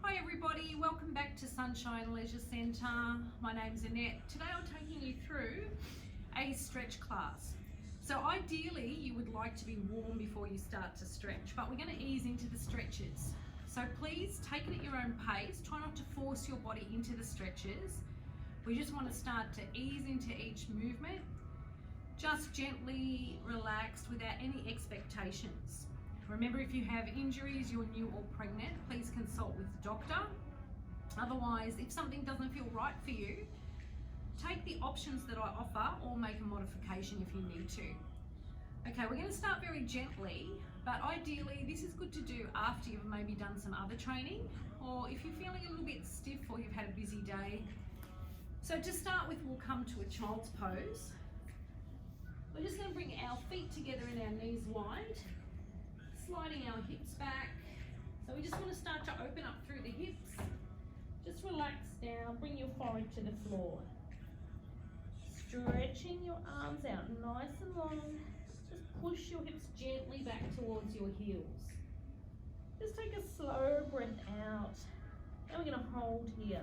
Hi everybody, welcome back to Sunshine Leisure Centre. My name's Annette. Today I'm taking you through a stretch class. So ideally you would like to be warm before you start to stretch, but we're going to ease into the stretches. So please take it at your own pace. Try not to force your body into the stretches. We just want to start to ease into each movement. Just gently relaxed without any expectations. Remember, if you have injuries, you're new or pregnant, please consult with the doctor. Otherwise, if something doesn't feel right for you, take the options that I offer or make a modification if you need to. Okay, we're going to start very gently, but ideally this is good to do after you've maybe done some other training, or if you're feeling a little bit stiff or you've had a busy day. So to start with, we'll come to a child's pose. We're just going to bring our feet together and our knees wide, sliding our hips back. So we just want to start to open up through the hips. Just relax down, bring your forehead to the floor. Stretching your arms out nice and long. Just push your hips gently back towards your heels. Just take a slow breath out. Now we're going to hold here.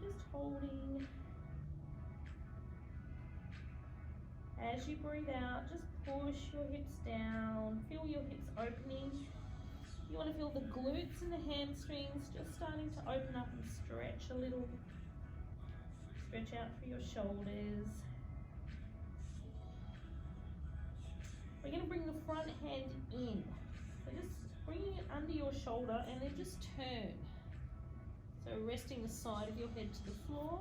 Just holding. As you breathe out, just push your hips down, feel your hips opening. You want to feel the glutes and the hamstrings just starting to open up and stretch a little. Stretch out for your shoulders. We're going to bring the front hand in. So just bringing it under your shoulder and then just turn. So resting the side of your head to the floor.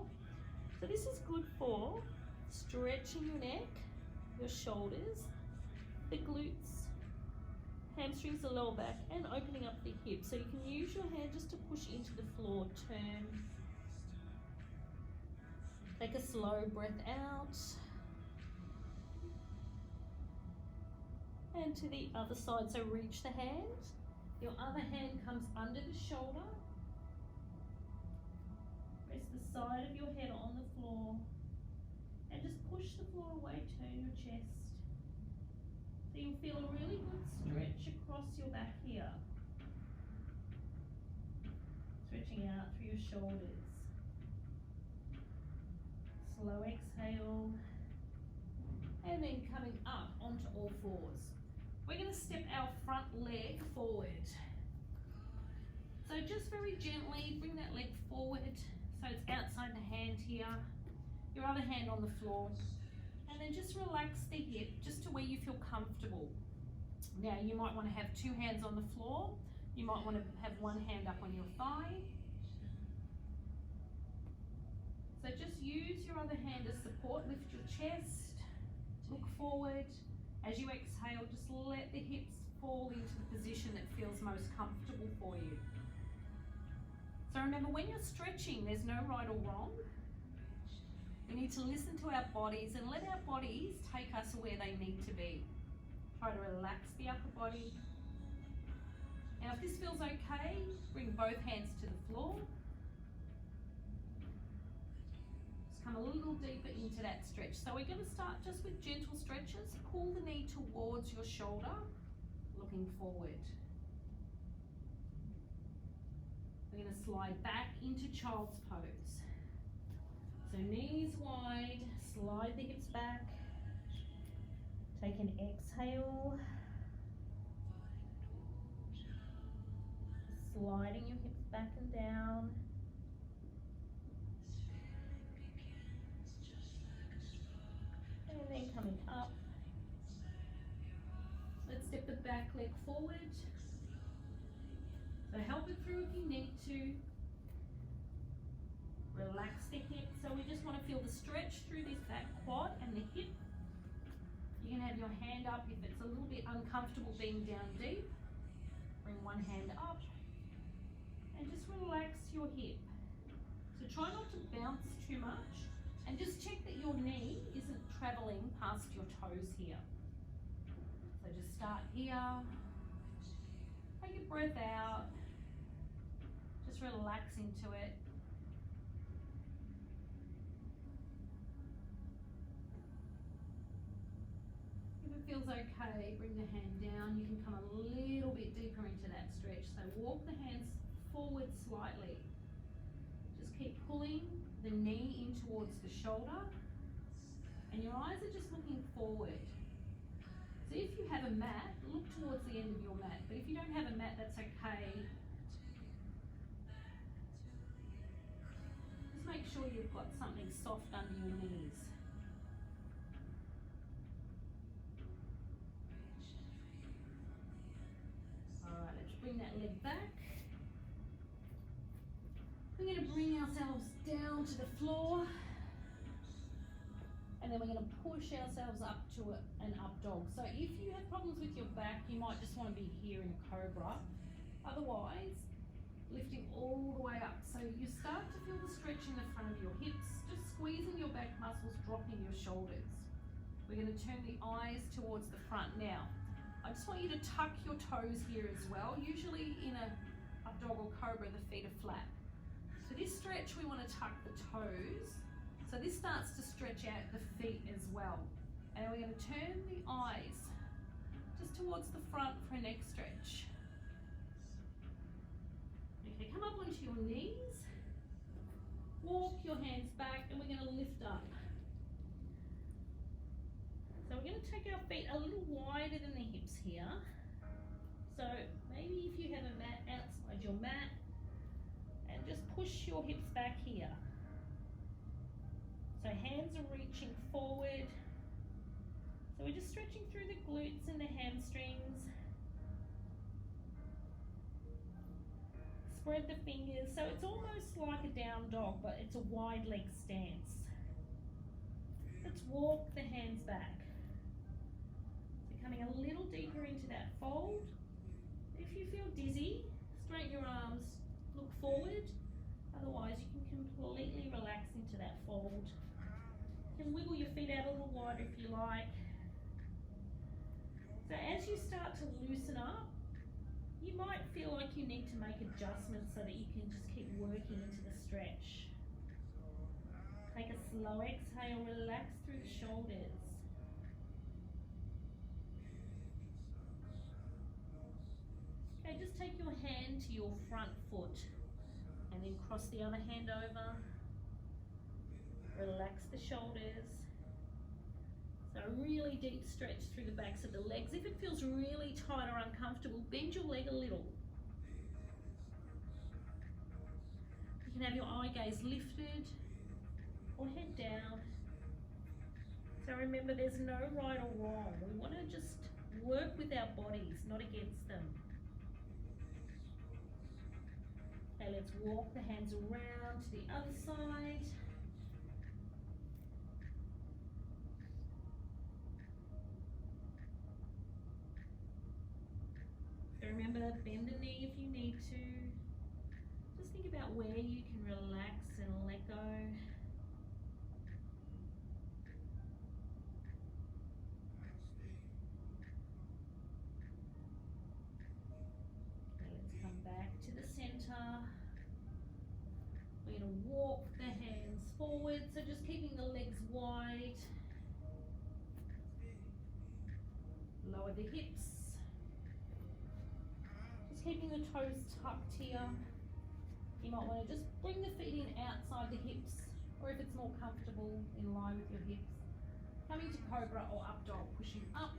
So this is good for stretching your neck, your shoulders, the glutes, hamstrings, the lower back, and opening up the hips. So you can use your hand just to push into the floor, turn. Take a slow breath out. And to the other side, so reach the hand. Your other hand comes under the shoulder. Rest the side of your head on the floor. And just push the floor away, turn your chest. So you'll feel a really good stretch across your back here. Stretching out through your shoulders. Slow exhale. And then coming up onto all fours. We're going to step our front leg forward. So just very gently bring that leg forward so it's outside the hand here. Your other hand on the floor, and then just relax the hip just to where you feel comfortable. Now you might want to have two hands on the floor. You might want to have one hand up on your thigh. So just use your other hand as support. Lift your chest, look forward. As you exhale, just let the hips fall into the position that feels most comfortable for you. So remember, when you're stretching, there's no right or wrong. We need to listen to our bodies and let our bodies take us where they need to be. Try to relax the upper body. Now if this feels okay, bring both hands to the floor. Just come a little deeper into that stretch. So we're going to start just with gentle stretches. Pull the knee towards your shoulder, looking forward. We're going to slide back into child's pose. So knees wide, slide the hips back. Take an exhale. Sliding your hips back and down. And then coming up. Let's step the back leg forward. So help it through if you need to. Relax the hip. So we just want to feel the stretch through this back quad and the hip. You can have your hand up if it's a little bit uncomfortable being down deep. Bring one hand up and just relax your hip. So try not to bounce too much and just check that your knee isn't traveling past your toes here. So just start here. Take a breath out. Just relax into it. it feels okay, bring the hand down. You can come a little bit deeper into that stretch. So walk the hands forward slightly. Just keep pulling the knee in towards the shoulder, and your eyes are just looking forward. So if you have a mat, look towards the end of your mat. But if you don't have a mat, that's okay. Just make sure you've got something soft under your knees. Alright, let's bring that leg back. We're going to bring ourselves down to the floor. And then we're going to push ourselves up to an up dog. So if you have problems with your back, you might just want to be here in cobra. Otherwise, lifting all the way up. So you start to feel the stretch in the front of your hips, just squeezing your back muscles, dropping your shoulders. We're going to turn the eyes towards the front. Now, I just want you to tuck your toes here as well. Usually in a up dog or cobra, the feet are flat. So this stretch, we want to tuck the toes. So this starts to stretch out the feet as well. And then we're going to turn the eyes just towards the front for a neck stretch. Okay, come up onto your knees. Walk your hands back and we're going to lift up. So we're going to take our feet a little wider than the hips here. So maybe if you have a mat outside your mat, and just push your hips back here. So hands are reaching forward. So we're just stretching through the glutes and the hamstrings. Spread the fingers. So it's almost like a down dog, but it's a wide leg stance. Let's walk the hands back. So coming a little deeper into that fold. If you feel dizzy, straighten your arms, look forward. Otherwise, you can completely relax into that fold. You can wiggle your feet out a little wider if you like. So as you start to loosen up, you might feel like you need to make adjustments so that you can just keep working into the stretch. Take a slow exhale, relax through the shoulders. Okay, just take your hand to your front foot and then cross the other hand over. Relax the shoulders. So a really deep stretch through the backs of the legs. If it feels really tight or uncomfortable, bend your leg a little. You can have your eye gaze lifted or head down. So remember, there's no right or wrong. We want to just work with our bodies, not against them. Okay, let's walk the hands around to the other side. So remember, bend the knee if you need to. Just think about where you can relax and let go. Okay, let's come back to the center. We're going to walk the hands forward, so just keeping the legs wide. Lower the hips. Just keeping the toes tucked here. You might want to just bring the feet in outside the hips, or if it's more comfortable, in line with your hips. Coming to cobra or up dog, pushing up.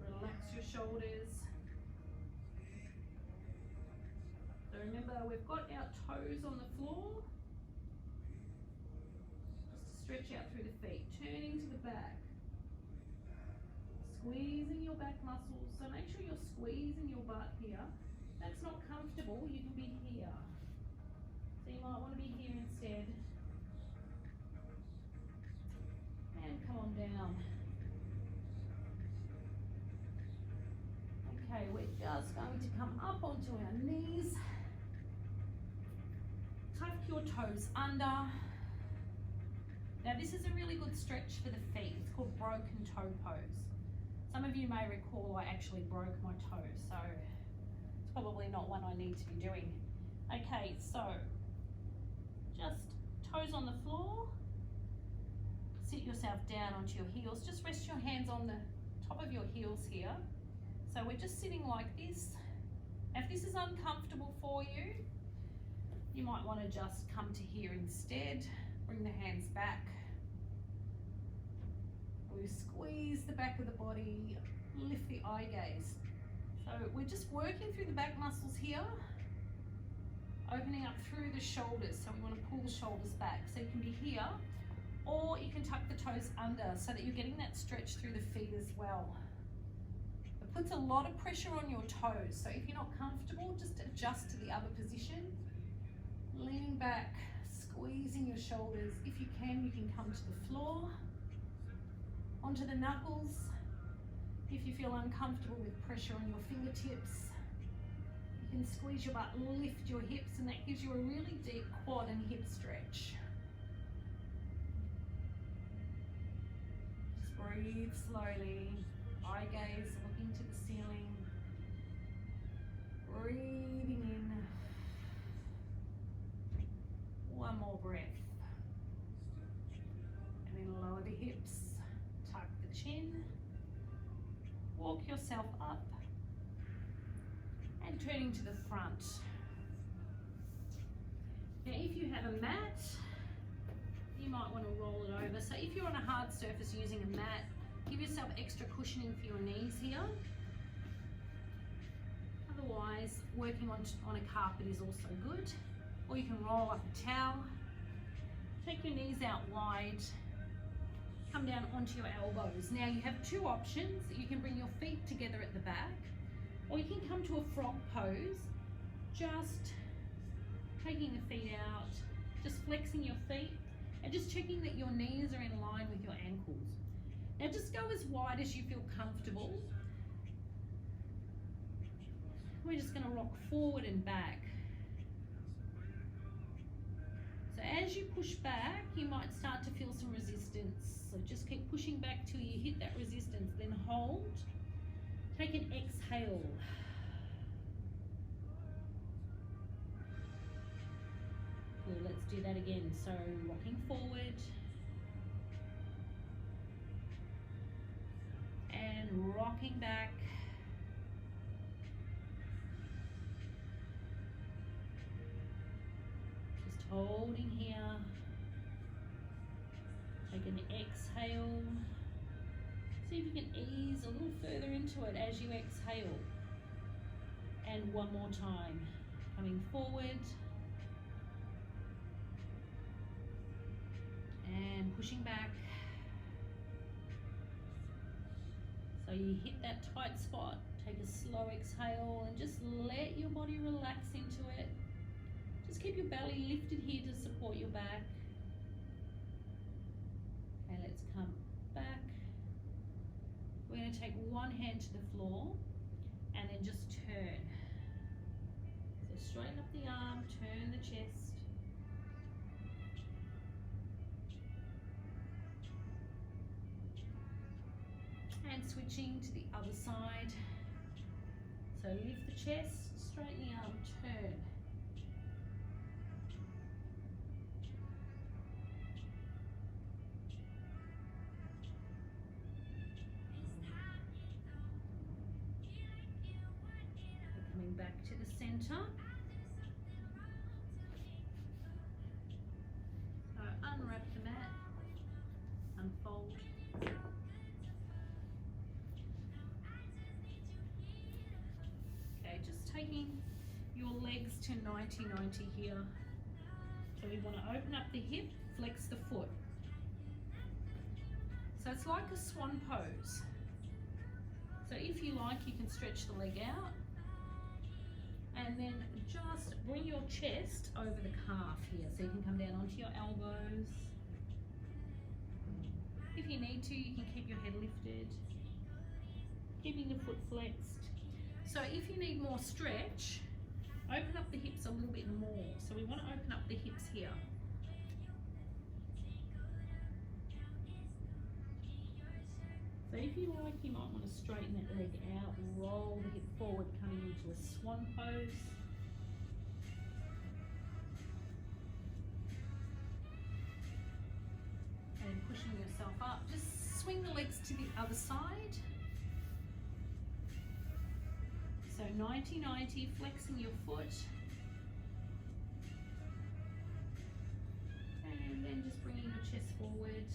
Relax your shoulders. So remember, we've got our toes on the floor. Just to stretch out through the feet, turning to the back. Squeezing your back muscles. So make sure you're squeezing your butt here. If that's not comfortable, you can be here. So you might want to be here instead. And come on down. Okay, we're just going to come up onto our knees. Tuck your toes under. Now this is a really good stretch for the feet. It's called broken toe pose. Some of you may recall I actually broke my toe, so it's probably not one I need to be doing. Okay, so just toes on the floor, sit yourself down onto your heels. Just rest your hands on the top of your heels here. So we're just sitting like this. If this is uncomfortable for you, you might want to just come to here instead. Bring the hands back. We squeeze the back of the body, lift the eye gaze. So we're just working through the back muscles here, opening up through the shoulders. So we want to pull the shoulders back. So you can be here, or you can tuck the toes under so that you're getting that stretch through the feet as well. It puts a lot of pressure on your toes. So if you're not comfortable, just adjust to the other position. Leaning back, squeezing your shoulders. If you can come to the floor, onto the knuckles. If you feel uncomfortable with pressure on your fingertips, you can squeeze your butt, lift your hips, and that gives you a really deep quad and hip stretch. Just breathe slowly, eye gaze looking to the ceiling, breathing in. One more breath. And then lower the hips, tuck the chin, walk yourself up, and turning to the front. Now if you have a mat, you might want to roll it over. So if you're on a hard surface using a mat, give yourself extra cushioning for your knees here. Otherwise, working on a carpet is also good. Or you can roll up a towel, take your knees out wide, come down onto your elbows. Now you have two options. You can bring your feet together at the back, or you can come to a frog pose, just taking the feet out, just flexing your feet, and just checking that your knees are in line with your ankles. Now just go as wide as you feel comfortable. We're just going to rock forward and back. So as you push back, you might start to feel some resistance. So just keep pushing back till you hit that resistance, then hold. Take an exhale. Good, let's do that again. So rocking forward. And rocking back. Holding here. Take an exhale. See if you can ease a little further into it as you exhale. And one more time. Coming forward. And pushing back. So you hit that tight spot. Take a slow exhale and just let your body relax into it. Just keep your belly lifted here to support your back. Okay, let's come back. We're going to take one hand to the floor and then just turn. So straighten up the arm, turn the chest. And switching to the other side. So lift the chest, straighten the arm, turn. Back to the center. So unwrap the mat, unfold. Okay, just taking your legs to 90-90 here. So we want to open up the hip, flex the foot. So it's like a swan pose. So if you like, you can stretch the leg out. And then just bring your chest over the calf here. So you can come down onto your elbows. If you need to, you can keep your head lifted. Keeping the foot flexed. So if you need more stretch, open up the hips a little bit more. So we want to open up the hips here. So if you like, you might want to straighten that leg out, roll the hip forward, coming into a swan pose. And pushing stretching yourself up. Just swing the legs to the other side. So 90-90, flexing your foot. And then just bringing your chest forward.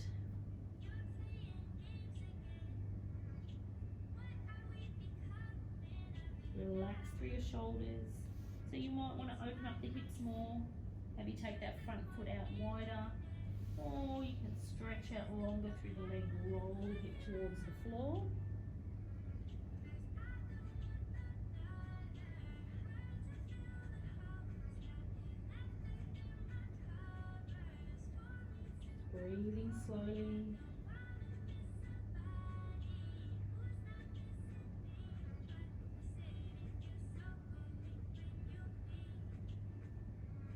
Relax through your shoulders. So you might want to open up the hips more. Maybe take that front foot out wider. Or you can stretch out longer through the leg, roll the hip towards the floor. Breathing slowly.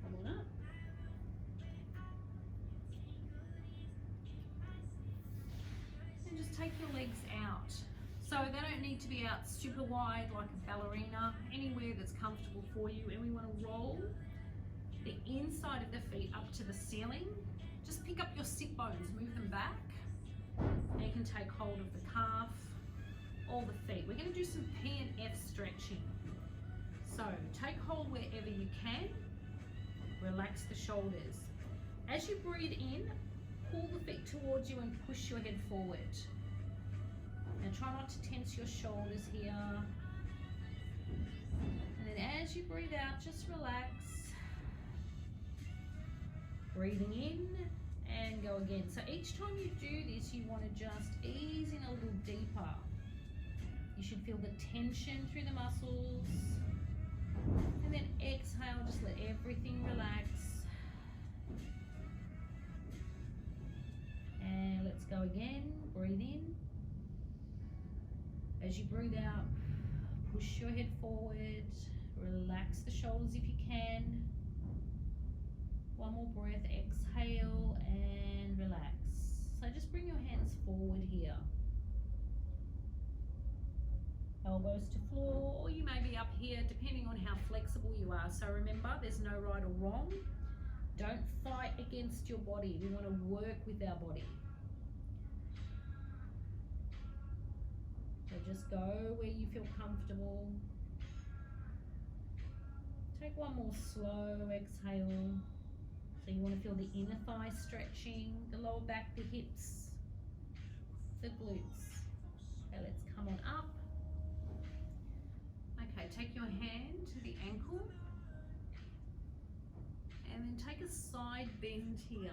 Come on up. And just take your legs out. So they don't need to be out super wide like a ballerina, anywhere that's comfortable for you. And we want to roll the inside of the feet up to the ceiling. Just pick up your sit bones, move them back. And you can take hold of the calf or the feet. We're going to do some P and F stretching. So take hold wherever you can. Relax the shoulders. As you breathe in, pull the feet towards you and push your head forward. And try not to tense your shoulders here. And then as you breathe out, just relax. Breathing in and go again. So each time you do this, you want to just ease in a little deeper. You should feel the tension through the muscles. And then exhale, just let everything relax. And let's go again. Breathe in. As you breathe out, push your head forward. Relax the shoulders if you can. One more breath, exhale and relax. So just bring your hands forward here. Elbows to floor, or you may be up here depending on how flexible you are. So remember, there's no right or wrong. Don't fight against your body. We want to work with our body. So just go where you feel comfortable. Take one more slow exhale. So you want to feel the inner thigh stretching, the lower back, the hips, the glutes. Okay, let's come on up. Okay, take your hand to the ankle and then take a side bend here.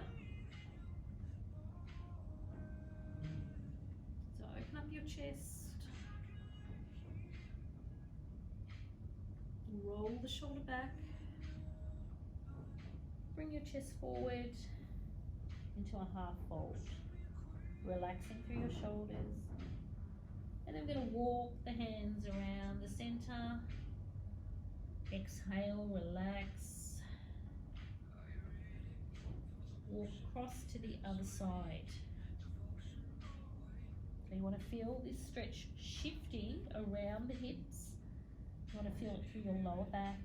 So open up your chest, roll the shoulder back. Bring your chest forward into a half fold, relaxing through your shoulders. And then we're going to walk the hands around the center. Exhale, relax. Walk across to the other side. So you want to feel this stretch shifting around the hips. You want to feel it through your lower back.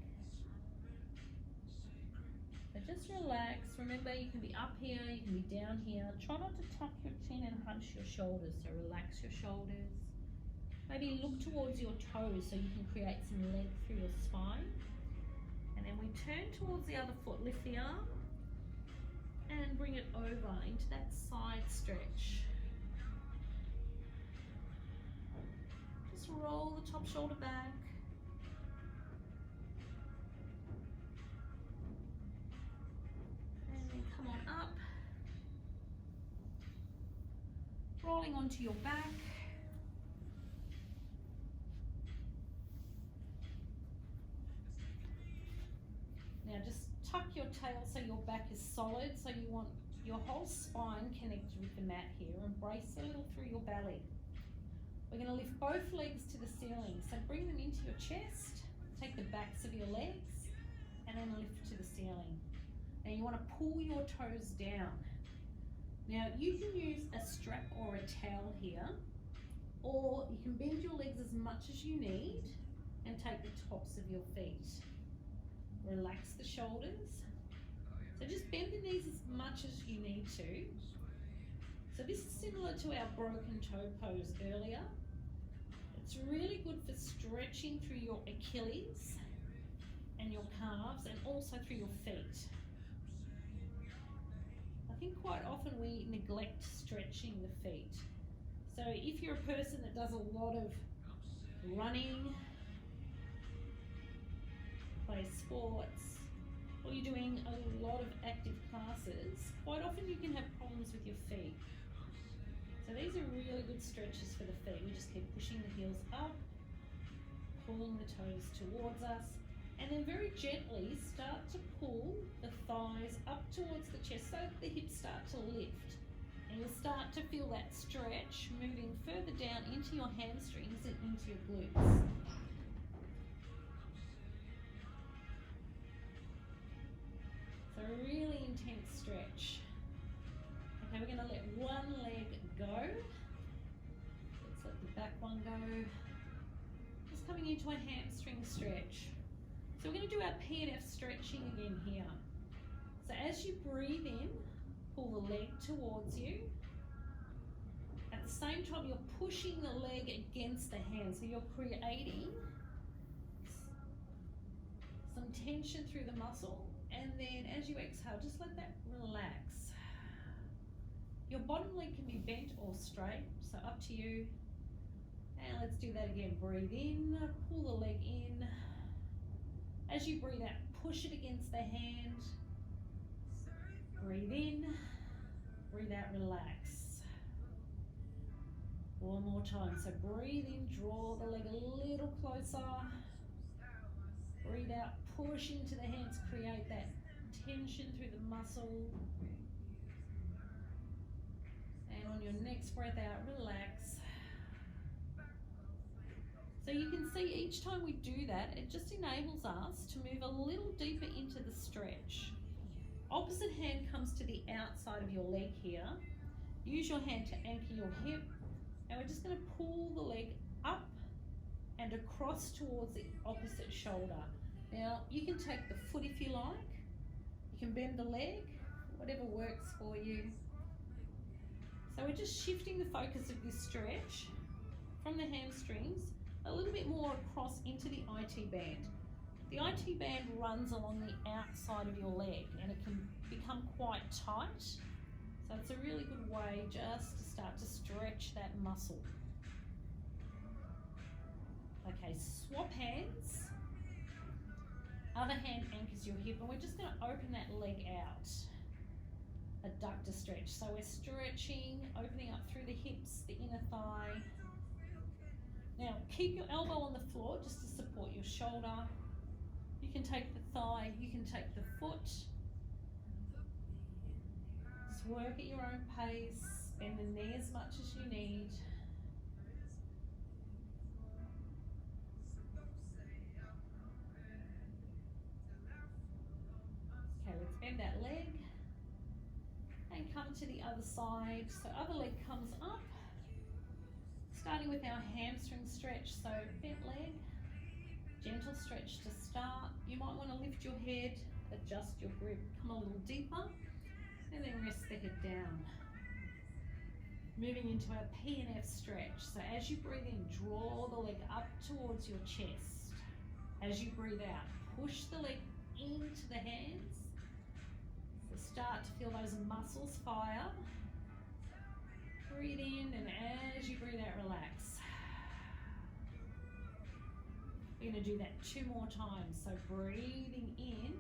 So just relax. Remember, you can be up here, you can be down here. Try not to tuck your chin and hunch your shoulders. So relax your shoulders. Maybe look towards your toes so you can create some length through your spine. And then we turn towards the other foot. Lift the arm and bring it over into that side stretch. Just roll the top shoulder back. Come on up, rolling onto your back. Now just tuck your tail so your back is solid, so you want your whole spine connected with the mat here, and brace a little through your belly. We're going to lift both legs to the ceiling, so bring them into your chest, take the backs of your legs, and then lift to the ceiling. Now you want to pull your toes down. Now you can use a strap or a towel here, or you can bend your legs as much as you need and take the tops of your feet. Relax the shoulders. So just bend the knees as much as you need to. So this is similar to our broken toe pose earlier. It's really good for stretching through your Achilles and your calves and also through your feet. I think quite often we neglect stretching the feet. So if you're a person that does a lot of running, play sports, or you're doing a lot of active classes, quite often you can have problems with your feet. So these are really good stretches for the feet. We just keep pushing the heels up, pulling the toes towards us, and then very gently start to pull the thighs up towards the chest so that the hips start to lift. And you'll start to feel that stretch moving further down into your hamstrings and into your glutes. So a really intense stretch. Okay, we're going to let one leg go. Let's let the back one go. Just coming into a hamstring stretch. So we're going to do our P&F stretching again here. So as you breathe in, pull the leg towards you. At the same time, you're pushing the leg against the hand. So you're creating some tension through the muscle. And then as you exhale, just let that relax. Your bottom leg can be bent or straight, so up to you. And let's do that again. Breathe in, pull the leg in. As you breathe out, push it against the hand. Breathe in, breathe out, relax. One more time. So breathe in, draw the leg a little closer. Breathe out, push into the hands, create that tension through the muscle. And on your next breath out, relax. So you can see each time we do that, it just enables us to move a little deeper into the stretch. Opposite hand comes to the outside of your leg here. Use your hand to anchor your hip. And we're just going to pull the leg up and across towards the opposite shoulder. Now, you can take the foot if you like. You can bend the leg, whatever works for you. So we're just shifting the focus of this stretch from the hamstrings a little bit more across into the IT band. The IT band runs along the outside of your leg and it can become quite tight. So it's a really good way just to start to stretch that muscle. Okay, swap hands. Other hand anchors your hip and we're just going to open that leg out. Adductor stretch. So we're stretching, opening up through the hips, the inner thigh. Now keep your elbow on the floor just to support your shoulder. You can take the thigh, you can take the foot. Just work at your own pace, bend the knee as much as you need. Okay, let's bend that leg and come to the other side. So other leg comes up. Starting with our hamstring stretch, so bent leg, gentle stretch to start. You might want to lift your head, adjust your grip, come a little deeper, and then rest the head down. Moving into our P&F stretch. So as you breathe in, draw the leg up towards your chest. As you breathe out, push the leg into the hands. So start to feel those muscles fire. Breathe in, and as you breathe out, relax. We're going to do that 2 more times. So breathing in,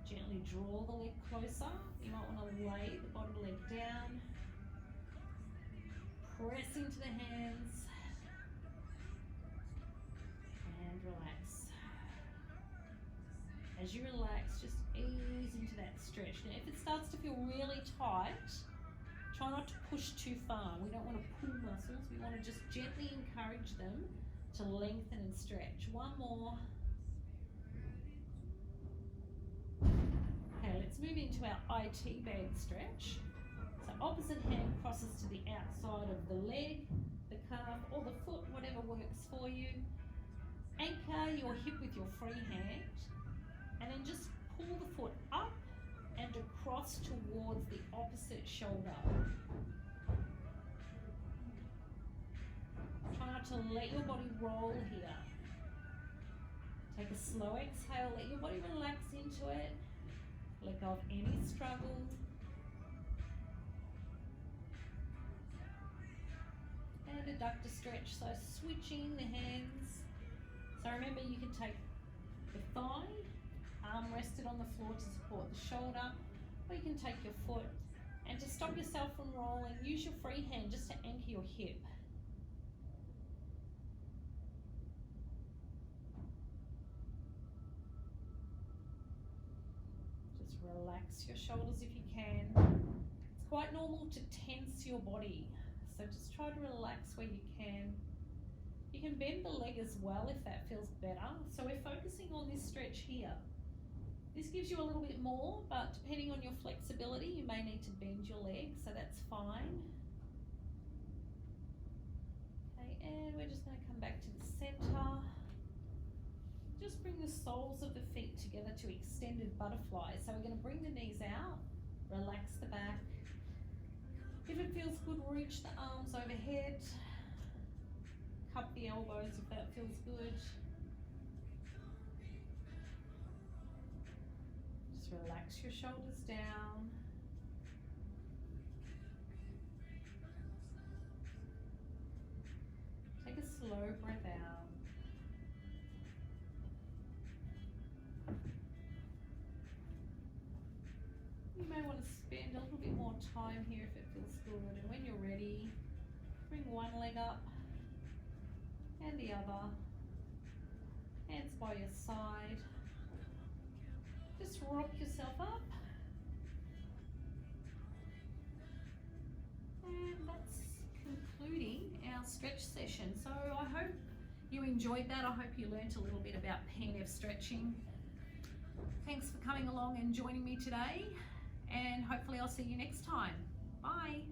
gently draw the leg closer. You might want to lay the bottom leg down. Press into the hands. And relax. As you relax, just ease into that stretch. Now if it starts to feel really tight, try not to push too far. We don't want to pull muscles. We want to just gently encourage them to lengthen and stretch. One more. Okay, let's move into our IT band stretch. So opposite hand crosses to the outside of the leg, the calf, or the foot, whatever works for you. Anchor your hip with your free hand, and then just pull the foot up and across towards the opposite shoulder. to let your body roll here. Take a slow exhale, let your body relax into it. Let go of any struggle. And adductor stretch, so switching the hands. So remember, you can take the thigh, arm rested on the floor to support the shoulder, or you can take your foot, and to stop yourself from rolling, use your free hand just to anchor your hip. Just relax your shoulders if you can. It's quite normal to tense your body, so just try to relax where you can. You can bend the leg as well if that feels better. So we're focusing on this stretch here. This gives you a little bit more, but depending on your flexibility, you may need to bend your leg, so that's fine. Okay, and we're just going to come back to the center. Just bring the soles of the feet together to extended butterfly. So we're going to bring the knees out, relax the back. If it feels good, reach the arms overhead. Cup the elbows if that feels good. Just relax your shoulders down. Take a slow breath out. You may want to spend a little bit more time here if it feels good. And when you're ready, bring one leg up and the other. Hands by your side. Just rock yourself up. And that's concluding our stretch session. So I hope you enjoyed that. I hope you learnt a little bit about PNF stretching. Thanks for coming along and joining me today. And hopefully I'll see you next time. Bye.